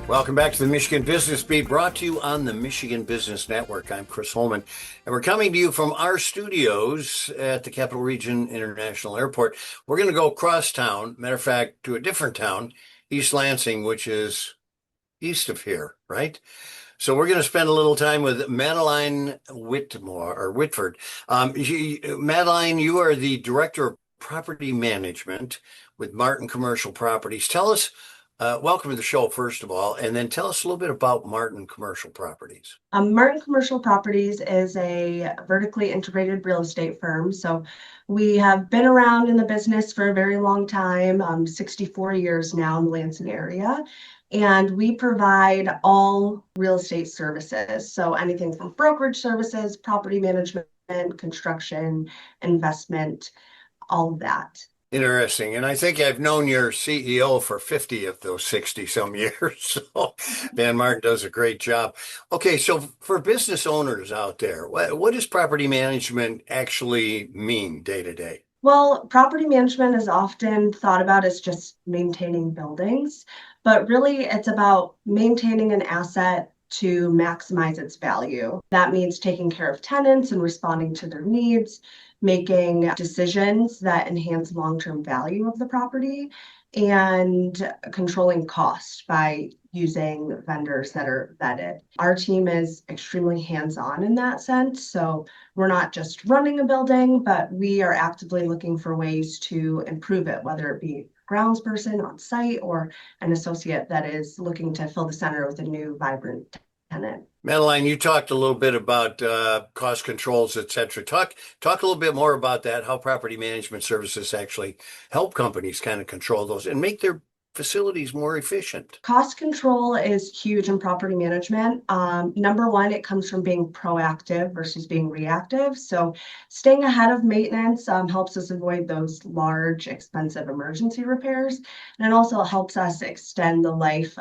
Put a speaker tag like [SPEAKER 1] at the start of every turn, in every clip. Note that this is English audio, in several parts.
[SPEAKER 1] Welcome back to the Michigan Business Beat, brought to you on the Michigan Business Network. I'm Chris Holman, and we're coming to you from our studios at the Capital Region International Airport. We're going to go across town, matter of fact, to a different town, East Lansing, which is east of here, right? So we're going to spend a little time with Madeline Whitford. Madeline, you are the Director of Property Management with Martin Commercial Properties. Tell us, welcome to the show, first of all, and then tell us a little bit about Martin Commercial Properties.
[SPEAKER 2] Martin Commercial Properties is a vertically integrated real estate firm. So we have been around in the business for a very long time, 64 years now in the Lansing area. And we provide all real estate services. So anything from brokerage services, property management, construction, investment, all of that.
[SPEAKER 1] Interesting. And I think I've known your CEO for 50 of those 60 some years. So Dan Martin does a great job. Okay, so for business owners out there, what does property management actually mean day to day?
[SPEAKER 2] Well, property management is often thought about as just maintaining buildings, but really it's about maintaining an asset to maximize its value. That means taking care of tenants and responding to their needs, making decisions that enhance long-term value of the property, and controlling cost by using vendors that are vetted. Our team is extremely hands-on in that sense. So we're not just running a building, but we are actively looking for ways to improve it, whether it be grounds person on site or an associate that is looking to fill the center with a new, vibrant tenant.
[SPEAKER 1] Madeline, you talked a little bit about cost controls, et cetera. Talk a little bit more about that, how property management services actually help companies kind of control those and make their facilities more efficient.
[SPEAKER 2] Cost control is huge in property management. Number one, it comes from being proactive versus being reactive. So staying ahead of maintenance helps us avoid those large, expensive emergency repairs. And it also helps us extend the life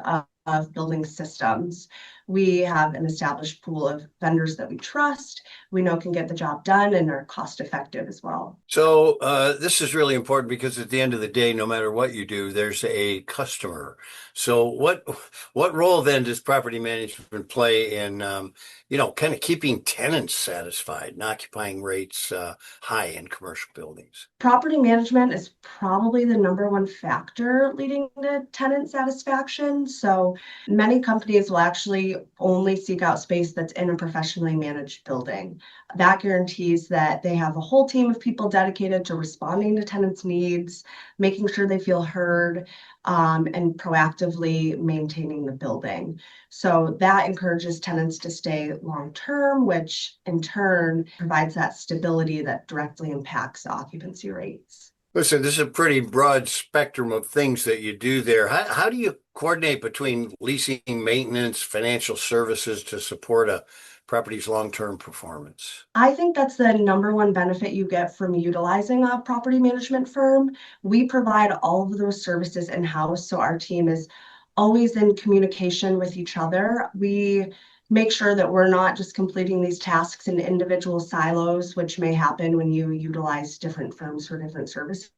[SPEAKER 2] of building systems. We have an established pool of vendors that we trust, we know can get the job done and are cost effective as well.
[SPEAKER 1] So this is really important because at the end of the day, no matter what you do, there's a customer. So what role then does property management play in kind of keeping tenants satisfied and occupying rates high in commercial buildings?
[SPEAKER 2] Property management is probably the number one factor leading to tenant satisfaction. So many companies will actually only seek out space that's in a professionally managed building. That guarantees that they have a whole team of people dedicated to responding to tenants' needs, making sure they feel heard, and proactively maintaining the building. So that encourages tenants to stay long term, which in turn provides that stability that directly impacts occupancy rates.
[SPEAKER 1] Listen, this is a pretty broad spectrum of things that you do there. How do you coordinate between leasing, maintenance, financial services to support a property's long-term performance?
[SPEAKER 2] I think that's the number one benefit you get from utilizing a property management firm. We provide all of those services in-house, so our team is always in communication with each other. We make sure that we're not just completing these tasks in individual silos, which may happen when you utilize different firms for different services.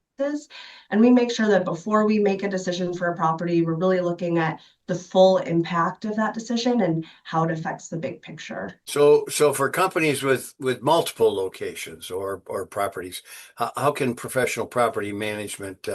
[SPEAKER 2] And we make sure that before we make a decision for a property, we're really looking at the full impact of that decision and how it affects the big picture.
[SPEAKER 1] So for companies with multiple locations or properties, how can professional property management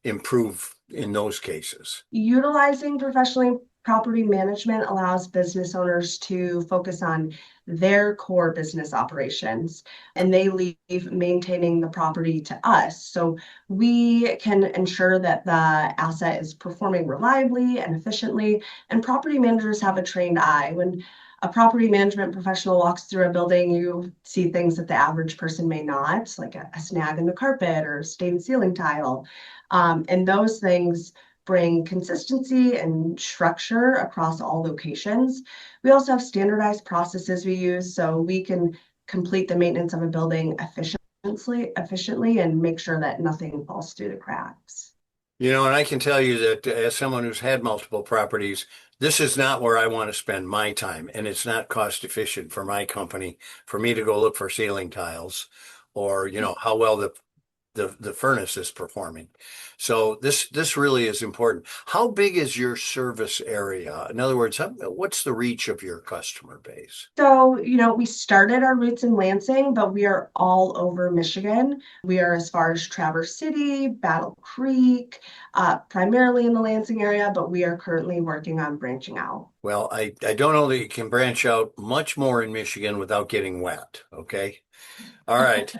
[SPEAKER 1] improve in those cases?
[SPEAKER 2] Utilizing professionally property management allows business owners to focus on their core business operations, and they leave maintaining the property to us. So we can ensure that the asset is performing reliably and efficiently, and property managers have a trained eye. When a property management professional walks through a building, you see things that the average person may not, like a snag in the carpet or stained ceiling tile. And those things bring consistency and structure across all locations. We also have standardized processes we use so we can complete the maintenance of a building efficiently and make sure that nothing falls through the cracks.
[SPEAKER 1] And I can tell you that as someone who's had multiple properties, this is not where I want to spend my time, and it's not cost efficient for my company for me to go look for ceiling tiles or, how well the the furnace is performing. So this really is important. How big is your service area? In other words, what's the reach of your customer base?
[SPEAKER 2] So, we started our roots in Lansing, but we are all over Michigan. We are as far as Traverse City, Battle Creek, primarily in the Lansing area, but we are currently working on branching out.
[SPEAKER 1] Well, I don't know that you can branch out much more in Michigan without getting wet. Okay. All right.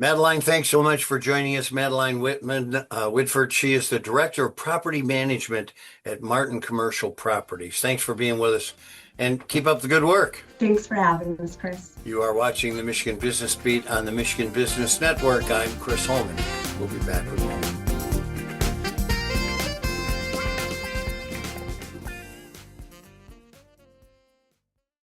[SPEAKER 1] Madeline, thanks so much for joining us. Madeline Whitford. She is the Director of Property Management at Martin Commercial Properties. Thanks for being with us and keep up the good work.
[SPEAKER 2] Thanks for having us, Chris.
[SPEAKER 1] You are watching the Michigan Business Beat on the Michigan Business Network. I'm Chris Holman. We'll be back with more.